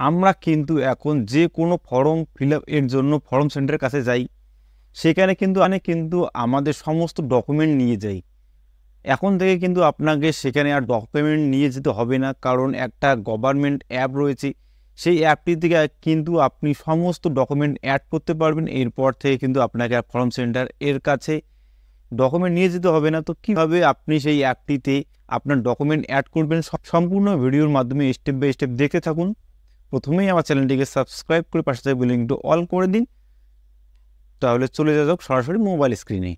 আমরা কিন্তু এখন যে কোনো ফর্ম ফিল আপ এর জন্য ফর্ম সেন্টারের কাছে যাই, সেখানে কিন্তু আমাদের সমস্ত ডকুমেন্ট নিয়ে যাই। এখন থেকে কিন্তু আপনাকে সেখানে আর ডকুমেন্ট নিয়ে যেতে হবে না, কারণ একটা গভর্নমেন্ট অ্যাপ রয়েছে। সেই অ্যাপটি থেকে কিন্তু আপনি সমস্ত ডকুমেন্ট অ্যাড করতে পারবেন। এরপর থেকে কিন্তু আপনাকে আর ফর্ম সেন্টার এর কাছে ডকুমেন্ট নিয়ে যেতে হবে না। তো কীভাবে আপনি সেই অ্যাপটিতে আপনার ডকুমেন্ট অ্যাড করবেন সম্পূর্ণ ভিডিওর মাধ্যমে স্টেপ বাই স্টেপ দেখতে থাকুন। প্রথমেই আমার চ্যানেলটিকে সাবস্ক্রাইব করে পাশে থাকা বেল আইকনটি অল করে দিন। তাহলে চলে যাওয়া যাক সরাসরি মোবাইল স্ক্রিনে।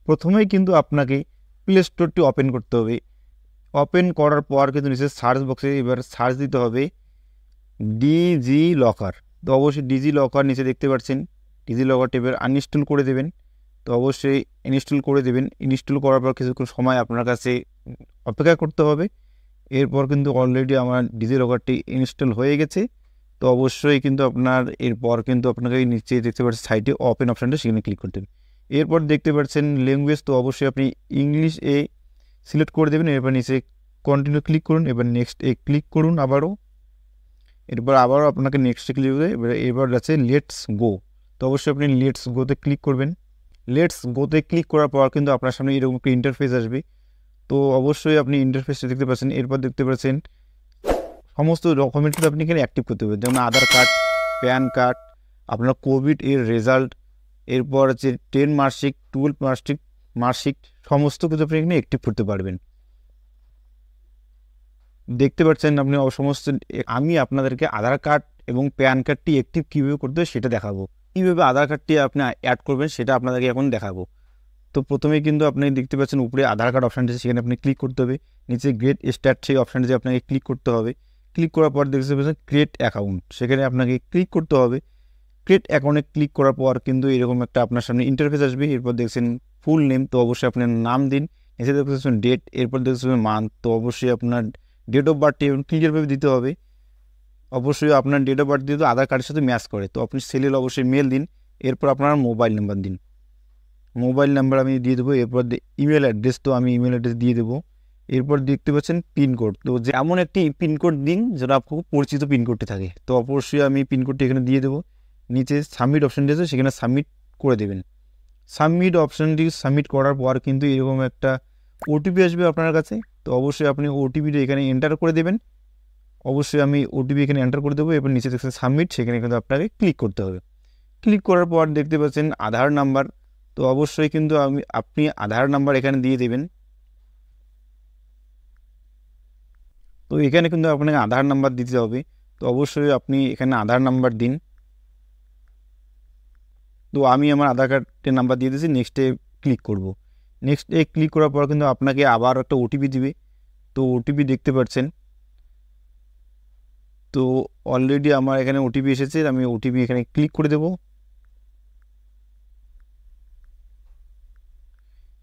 প্রথমেই কিন্তু আপনাকে প্লে স্টোরটি ওপেন করতে হবে। ওপেন করার পর কিন্তু নিচে সার্চ বক্সে এবার সার্চ দিতে হবে ডিজি লকার। তো অবশ্যই ডিজি লকার নিচে দেখতে পাচ্ছেন, ডিজি লকারটি এবার আনইনস্টল করে দেবেন। তো অবশ্যই ইনস্টল করে দেবেন। ইনস্টল করার পর কিছুক্ষণ সময় আপনার কাছে অপেক্ষা করতে হবে। এরপর কিন্তু অলরেডি আমার ডিজি লকারটি ইনস্টল হয়ে গেছে। তো অবশ্যই কিন্তু এরপর কিন্তু আপনাকে নিচে দেখতে পাচ্ছেন সাইটে ওপেন অপশানটা, সেখানে ক্লিক করতে হবে। এরপর দেখতে পাচ্ছেন ল্যাঙ্গুয়েজ, তো অবশ্যই আপনি ইংলিশ সিলেক্ট করে দেবেন। এরপর নিচে কন্টিনিউ ক্লিক করুন। এবার নেক্সট ক্লিক করুন আবারও। এরপর আবারও আপনাকে নেক্সটে ক্লিক করে এবার আছে লেটস গো। তো অবশ্যই আপনি লেটস গোতে ক্লিক করবেন। লেটস গোতে ক্লিক করার পর কিন্তু আপনার সামনে এরকম একটা ইন্টারফেস আসবে। তো অবশ্যই আপনি ইন্টারফেসটা দেখতে পাচ্ছেন। এরপর দেখতে পাচ্ছেন সমস্ত ডকুমেন্ট কিন্তু আপনি এখানে অ্যাক্টিভ করতে পারবেন, যেমন আধার কার্ড, প্যান কার্ড, আপনার কোভিড এর রেজাল্ট, এরপর হচ্ছে 10 মার্কশিট, 12 মার্কশিট সমস্ত কিছু আপনি এখানে অ্যাক্টিভ করতে পারবেন। দেখতে পাচ্ছেন আপনি সমস্ত। আমি আপনাদেরকে আধার কার্ড এবং প্যান কার্ডটি অ্যাক্টিভ কীভাবে করতে হয় সেটা দেখাবো। কীভাবে আধার কার্ডটি আপনি অ্যাড করবেন সেটা আপনাদেরকে এখন দেখাবো। তো প্রথমেই কিন্তু আপনি দেখতে পাচ্ছেন উপরে আধার কার্ড অপশানটি, সেখানে আপনি ক্লিক করতে হবে। নিচে গেট স্টার্ট সেই অপশানটি আপনাকে ক্লিক করতে হবে। ক্লিক করার পর দেখতে পাচ্ছেন ক্রিয়েট অ্যাকাউন্ট, সেখানে আপনাকে ক্লিক করতে হবে। ক্রিয়েট অ্যাকাউন্টে ক্লিক করার পর কিন্তু এরকম একটা আপনার সামনে ইন্টারফেস আসবে। এরপর দেখছেন ফুল নেম, তো অবশ্যই আপনার নাম দিন। নিচে দেখতে পাচ্ছেন ডেট, এরপর দেখছেন মান্থ, তো অবশ্যই আপনার ডেট অফ বার্থটি ক্লিয়ারভাবে দিতে হবে। অবশ্যই আপনার ডেট অফ বার্থ দিয়ে তো আধার কার্ডের সাথে ম্যাচ করে, তো আপনি সেলের অবশ্যই মেল দিন। এরপর আপনার মোবাইল নাম্বার দিন, মোবাইল নাম্বার আমি দিয়ে দেবো। এরপর ইমেল অ্যাড্রেস, তো আমি ইমেল অ্যাড্রেস দিয়ে দেবো। এরপর দেখতে পাচ্ছেন পিনকোড, তো যেমন একটি পিনকোড দিন যেটা খুব পরিচিত পিনকোডটি থাকে, তো অবশ্যই আমি পিনকোডটি এখানে দিয়ে দেবো। নিচে সাবমিট অপশানটি আছে, সেখানে সাবমিট করে দেবেন। সাবমিট অপশানটি সাবমিট করার পর কিন্তু এরকম একটা ওটিপি আসবে আপনার কাছে, তো অবশ্যই আপনি ওটিপিটা এখানে এন্টার করে দেবেন। অবশ্যই আমি ওটিপি এখানে এন্টার করে দেবো। এরপর নিচে দেখছেন সাবমিট, সেখানে কিন্তু আপনাকে ক্লিক করতে হবে। ক্লিক করার পর দেখতে পাচ্ছেন আধার নাম্বার, তো অবশ্যই কিন্তু আপনি আধার নাম্বার এখানে দিয়ে দেবেন। তো এখানে কিন্তু আপনাকে আধার নাম্বার দিতে হবে, তো অবশ্যই আপনি এখানে আধার নাম্বার দিন। তো আমি আমার আধার কার্ডের নাম্বার দিয়ে দিয়েছি, নেক্সটে ক্লিক করব। নেক্সটে ক্লিক করার পর কিন্তু আপনাকে আবার একটা ওটিপি দিবে, তো ওটিপি দেখতে পাচ্ছেন। তো অলরেডি আমার এখানে ওটিপি এসেছে, আমি ওটিপি এখানে ক্লিক করে দেব।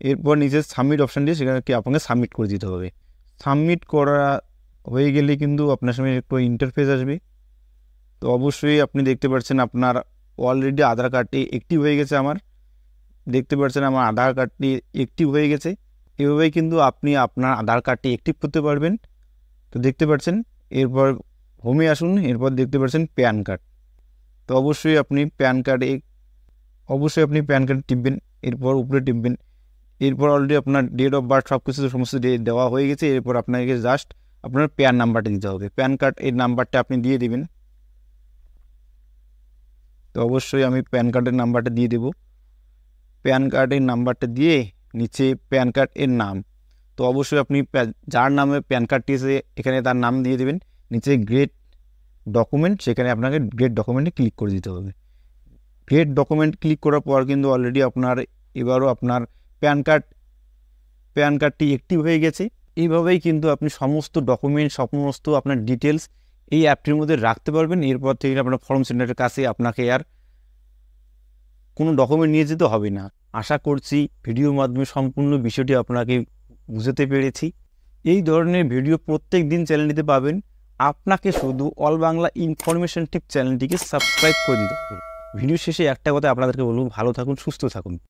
এরপর নিচে সাবমিট অপশান দিয়ে সেখানে আপনাকে সাবমিট করে দিতে হবে। সাবমিট করা হয়ে গেলে কিন্তু আপনার সামনে একটু ইন্টারফেস আসবে। তো অবশ্যই আপনি দেখতে পাচ্ছেন আপনার অলরেডি আধার কার্ডটি অ্যাক্টিভ হয়ে গেছে। আমার দেখতে পাচ্ছেন আমার আধার কার্ডটি অ্যাক্টিভ হয়ে গেছে। এভাবেই কিন্তু আপনি আপনার আধার কার্ডটি অ্যাক্টিভ করতে পারবেন। তো দেখতে পাচ্ছেন, এরপর হোমে আসুন। এরপর দেখতে পাচ্ছেন প্যান কার্ড, তো অবশ্যই আপনি প্যান কার্ড টিপবেন। এরপর উপরে টিপবেন। এরপর অলরেডি আপনার ডেট অফ বার্থ সব কিছু সমস্ত দেওয়া হয়ে গেছে। এরপর আপনাকে জাস্ট আপনার প্যান নাম্বারটা দিতে হবে। প্যান কার্ড এর নাম্বারটা আপনি দিয়ে দেবেন। তো অবশ্যই আমি প্যান কার্ডের নাম্বারটা দিয়ে দেব। প্যান কার্ডের নাম্বারটা দিয়ে নিচে প্যান কার্ড এর নাম, তো অবশ্যই আপনি যার নামে প্যান কার্ডটি এসে এখানে তার নাম দিয়ে দেবেন। নিচে গ্রেড ডকুমেন্ট, সেখানে আপনাকে গ্রেড ডকুমেন্টে ক্লিক করে দিতে হবে। গ্রেড ডকুমেন্ট ক্লিক করার পর কিন্তু অলরেডি এবারও আপনার প্যান কার্ডটি অ্যাক্টিভ হয়ে গেছে। এইভাবেই কিন্তু আপনি সমস্ত ডকুমেন্ট, সমস্ত আপনার ডিটেলস এই অ্যাপটির মধ্যে রাখতে পারবেন। এরপর থেকে আপনার ফর্ম সেন্টারের কাছে আপনাকে আর কোনো ডকুমেন্ট নিয়ে যেতে হবে না। আশা করছি ভিডিওর মাধ্যমে সম্পূর্ণ বিষয়টি আপনাকে বুঝাতে পেরেছি। এই ধরনের ভিডিও প্রত্যেক দিন চ্যানেলটিতে পাবেন। আপনাকে শুধু অল বাংলা ইনফরমেশন টিপ চ্যানেলটিকে সাবস্ক্রাইব করে দিতে হবে। ভিডিও শেষে একটা কথা আপনাদেরকে বলবো, ভালো থাকুন, সুস্থ থাকুন।